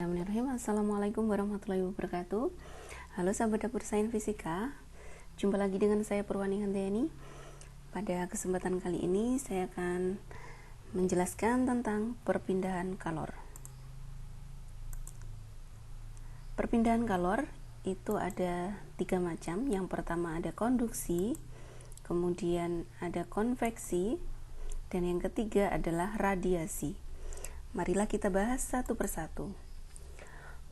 Bismillahirrahmanirrahim. Assalamualaikum warahmatullahi wabarakatuh. Halo sahabat dapur sains fisika, jumpa lagi dengan saya Purwani Handayani. Pada kesempatan kali ini saya akan menjelaskan tentang perpindahan kalor. Perpindahan kalor itu ada 3 macam. Yang pertama ada konduksi, kemudian ada konveksi, dan yang ketiga adalah radiasi. Marilah kita bahas satu persatu.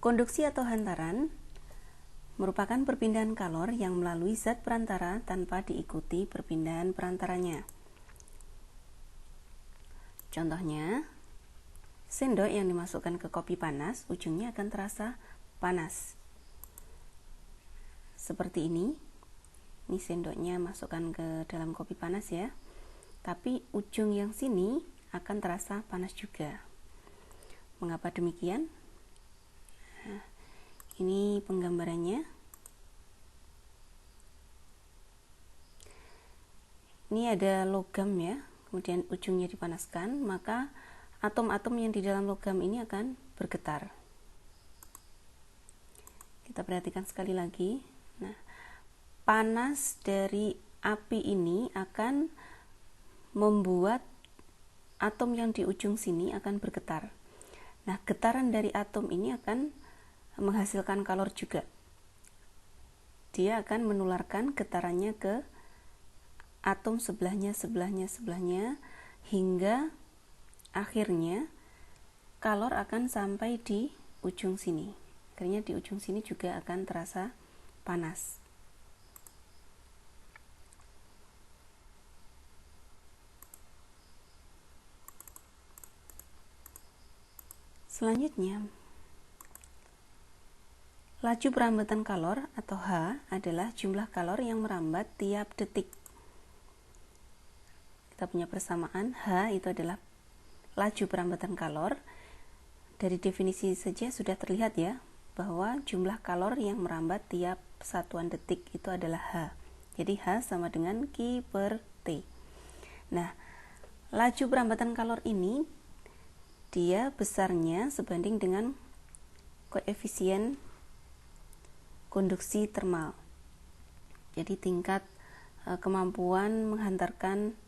Konduksi atau hantaran merupakan perpindahan kalor yang melalui zat perantara tanpa diikuti perpindahan perantaranya. Contohnya, sendok yang dimasukkan ke kopi panas, ujungnya akan terasa panas. Seperti ini. Ini sendoknya masukkan ke dalam kopi panas ya. Tapi ujung yang sini akan terasa panas juga. Mengapa demikian? Nah, ini penggambarannya. Ini ada logam ya, kemudian ujungnya dipanaskan, maka atom-atom yang di dalam logam ini akan bergetar. Kita perhatikan sekali lagi. Nah, panas dari api ini akan membuat atom yang di ujung sini akan bergetar. Nah, getaran dari atom ini akan menghasilkan kalor juga. Dia akan menularkan getarannya ke atom sebelahnya hingga akhirnya kalor akan sampai di ujung sini. Akhirnya di ujung sini juga akan terasa panas. Selanjutnya, laju perambatan kalor atau H adalah jumlah kalor yang merambat tiap detik. Kita punya persamaan, H itu adalah laju perambatan kalor. Dari definisi saja sudah terlihat ya, bahwa jumlah kalor yang merambat tiap satuan detik itu adalah H. Jadi H sama dengan Q per T. Nah, laju perambatan kalor ini dia besarnya sebanding dengan koefisien konduksi termal. Jadi tingkat kemampuan menghantarkan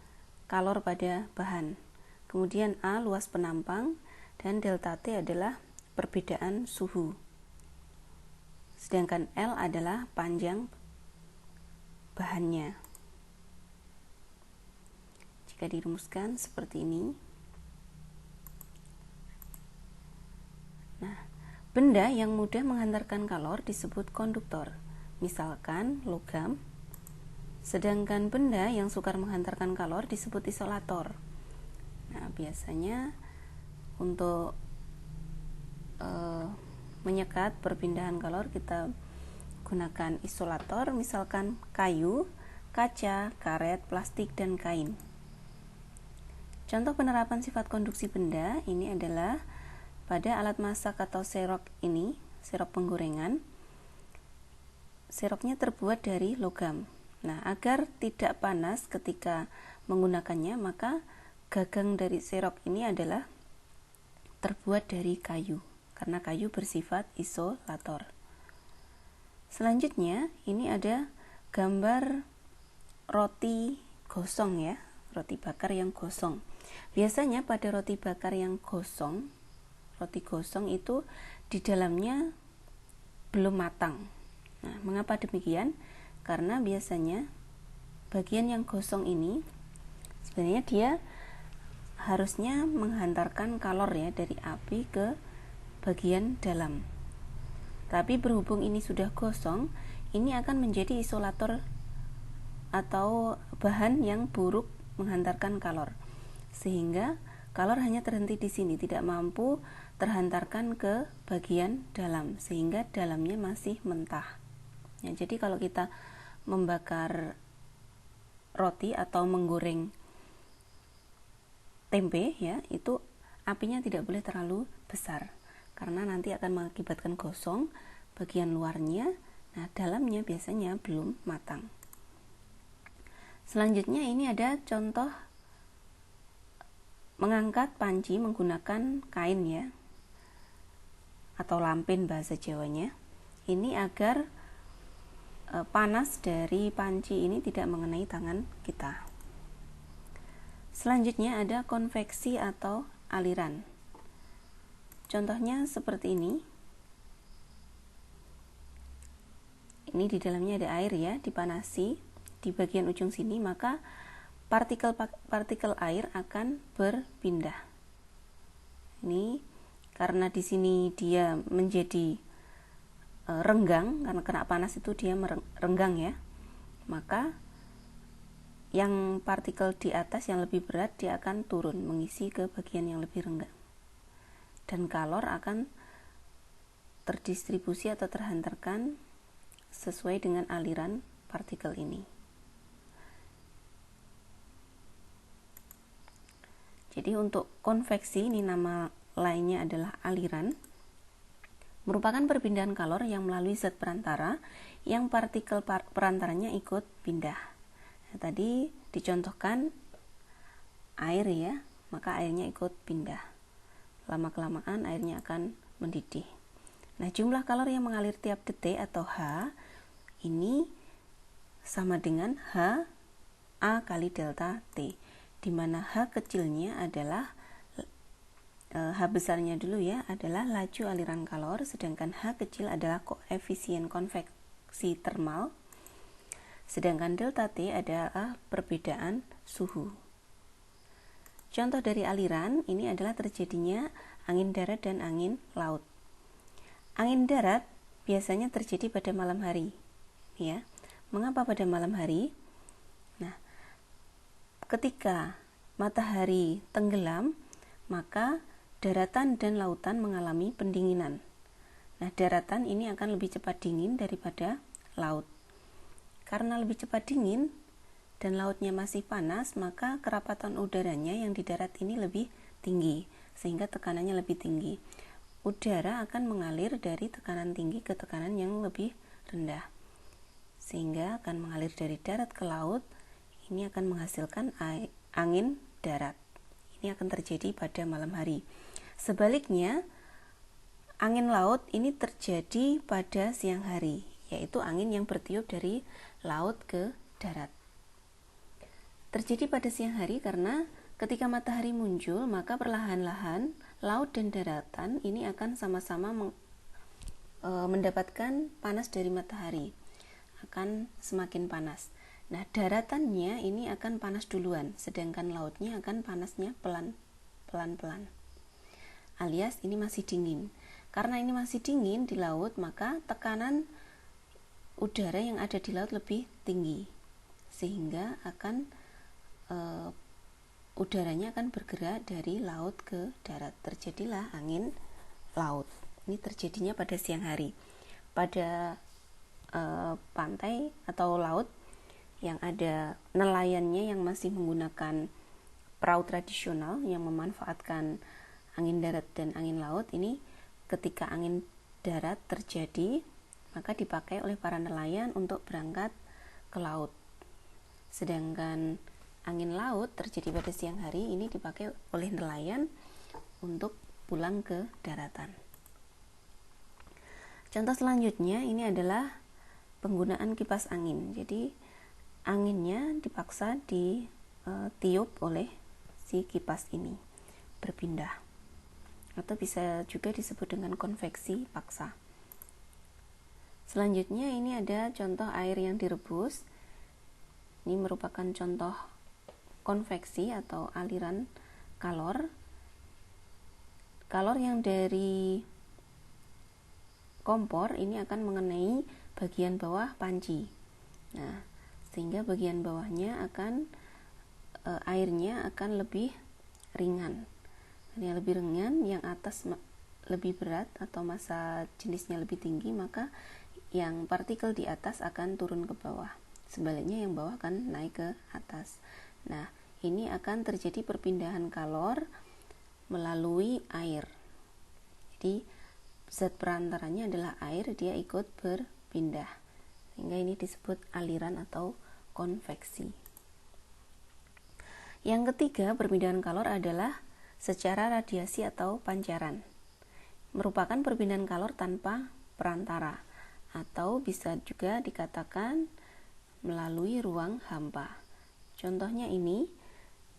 kalor pada bahan. Kemudian A luas penampang dan delta T adalah perbedaan suhu. Sedangkan L adalah panjang bahannya. Jika dirumuskan seperti ini. Nah, benda yang mudah menghantarkan kalor disebut konduktor, misalkan logam. Sedangkan benda yang sukar menghantarkan kalor disebut isolator. Nah, biasanya untuk menyekat perpindahan kalor kita gunakan isolator, misalkan kayu, kaca, karet, plastik, dan kain. Contoh penerapan sifat konduksi benda ini adalah pada alat masak atau serok ini, serok penggorengan. Seroknya terbuat dari logam. Nah, agar tidak panas ketika menggunakannya, maka gagang dari serok ini adalah terbuat dari kayu, karena kayu bersifat isolator. Selanjutnya, ini ada gambar roti gosong ya, roti bakar yang gosong. Biasanya pada roti bakar yang gosong, roti gosong itu di dalamnya belum matang. Nah, mengapa demikian? Karena biasanya bagian yang gosong ini sebenarnya dia harusnya menghantarkan kalor ya dari api ke bagian dalam. Tapi berhubung ini sudah gosong, ini akan menjadi isolator atau bahan yang buruk menghantarkan kalor. Sehingga kalor hanya terhenti di sini, tidak mampu terhantarkan ke bagian dalam, sehingga dalamnya masih mentah. Ya, jadi kalau kita membakar roti atau menggoreng tempe ya, itu apinya tidak boleh terlalu besar, karena nanti akan mengakibatkan gosong bagian luarnya. Nah, dalamnya biasanya belum matang. Selanjutnya ini ada contoh mengangkat panci menggunakan kain ya. atau lampin bahasa Jawanya. Ini agar panas dari panci ini tidak mengenai tangan kita. Selanjutnya ada konveksi atau aliran. Contohnya seperti ini. Ini di dalamnya ada air ya, dipanasi di bagian ujung sini, maka partikel air akan berpindah. Ini karena di sini dia menjadi renggang, karena kena panas itu dia renggang ya, maka yang partikel di atas yang lebih berat dia akan turun mengisi ke bagian yang lebih renggang, dan kalor akan terdistribusi atau terhantarkan sesuai dengan aliran partikel ini. Jadi untuk konveksi, ini nama lainnya adalah aliran, merupakan perpindahan kalor yang melalui zat perantara yang partikel perantaranya ikut pindah. Nah, tadi dicontohkan air ya, maka airnya ikut pindah. Lama-kelamaan airnya akan mendidih. Nah, jumlah kalor yang mengalir tiap detik atau H ini sama dengan H A kali delta T, di mana H kecilnya adalah H besarnya dulu ya, adalah laju aliran kalor, sedangkan H kecil adalah koefisien konveksi termal, sedangkan delta T adalah perbedaan suhu. Contoh dari aliran ini adalah terjadinya angin darat dan angin laut. Angin darat biasanya terjadi pada malam hari, ya. Mengapa pada malam hari? Nah, ketika matahari tenggelam, maka daratan dan lautan mengalami pendinginan. Nah, daratan ini akan lebih cepat dingin daripada laut. Karena lebih cepat dingin dan lautnya masih panas, maka kerapatan udaranya yang di darat ini lebih tinggi, sehingga tekanannya lebih tinggi. Udara akan mengalir dari tekanan tinggi ke tekanan yang lebih rendah, sehingga akan mengalir dari darat ke laut. Ini akan menghasilkan angin darat. Ini akan terjadi pada malam hari. Sebaliknya, angin laut ini terjadi pada siang hari, yaitu angin yang bertiup dari laut ke darat. Terjadi pada siang hari karena ketika matahari muncul, maka perlahan-lahan laut dan daratan ini akan sama-sama mendapatkan panas dari matahari, akan semakin panas. Nah, daratannya ini akan panas duluan, sedangkan lautnya akan panasnya pelan-pelan. Alias ini masih dingin. Karena ini masih dingin di laut, maka tekanan udara yang ada di laut lebih tinggi, sehingga akan udaranya akan bergerak dari laut ke darat. Terjadilah angin laut. Ini terjadinya pada siang hari. Pada pantai atau laut yang ada nelayannya yang masih menggunakan perahu tradisional yang memanfaatkan angin darat dan angin laut, ini ketika angin darat terjadi, maka dipakai oleh para nelayan untuk berangkat ke laut. Sedangkan angin laut terjadi pada siang hari, ini dipakai oleh nelayan untuk pulang ke daratan. Contoh selanjutnya ini adalah penggunaan kipas angin. Jadi anginnya dipaksa ditiup oleh si kipas ini, berpindah. Atau bisa juga disebut dengan konveksi paksa. Selanjutnya ini ada contoh air yang direbus. Ini merupakan contoh konveksi atau aliran kalor. Kalor yang dari kompor ini akan mengenai bagian bawah panci. Nah, sehingga bagian bawahnya akan airnya akan lebih ringan. Yang lebih ringan, yang atas lebih berat atau massa jenisnya lebih tinggi, maka yang partikel di atas akan turun ke bawah. Sebaliknya yang bawah akan naik ke atas. Nah, ini akan terjadi perpindahan kalor melalui air. Jadi, zat perantaranya adalah air, dia ikut berpindah. Sehingga ini disebut aliran atau konveksi. Yang ketiga, perpindahan kalor adalah secara radiasi atau pancaran. merupakan perpindahan kalor tanpa perantara, atau bisa juga dikatakan melalui ruang hampa. Contohnya ini,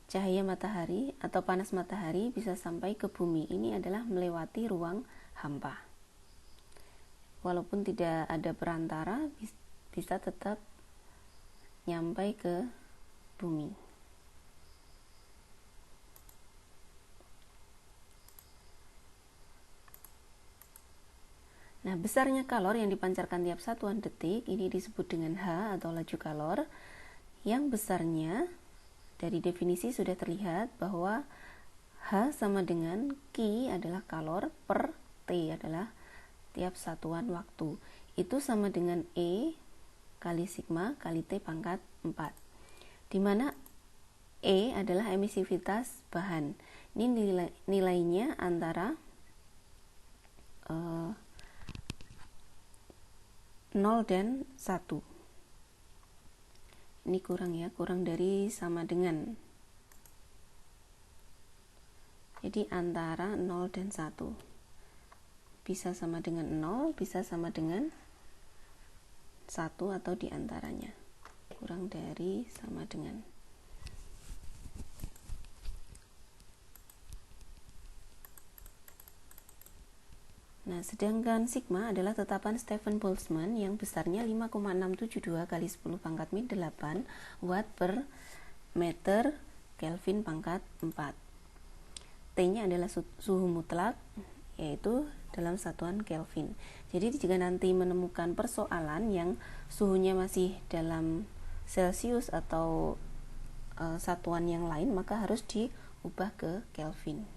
cahaya matahari atau panas matahari bisa sampai ke bumi. Ini adalah melewati ruang hampa. Walaupun tidak ada perantara, bisa tetap nyampai ke bumi. Nah, besarnya kalor yang dipancarkan tiap satuan detik ini disebut dengan H atau laju kalor. Yang besarnya dari definisi sudah terlihat bahwa H sama dengan Q adalah kalor per T adalah tiap satuan waktu. Itu sama dengan E kali sigma kali T pangkat 4. Di mana E adalah emisivitas bahan. Ini nilainya antara 0 dan 1. Ini kurang dari sama dengan. Jadi antara 0 dan 1. Bisa sama dengan 0, bisa sama dengan 1 atau diantaranya. Kurang dari sama dengan. Nah, sedangkan sigma adalah tetapan Stephen Boltzmann yang besarnya 5,672 kali 10 pangkat min 8 watt per meter Kelvin pangkat 4. T-nya adalah suhu mutlak, yaitu dalam satuan Kelvin. Jadi jika nanti menemukan persoalan yang suhunya masih dalam Celsius atau satuan yang lain, maka harus diubah ke Kelvin.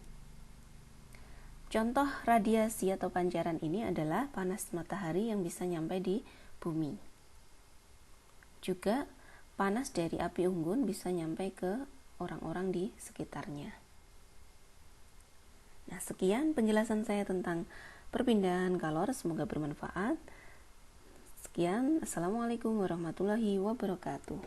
Contoh radiasi atau pancaran ini adalah panas matahari yang bisa nyampe di bumi. Juga panas dari api unggun bisa nyampe ke orang-orang di sekitarnya. Nah, sekian penjelasan saya tentang perpindahan kalor, semoga bermanfaat. Sekian, Assalamualaikum warahmatullahi wabarakatuh.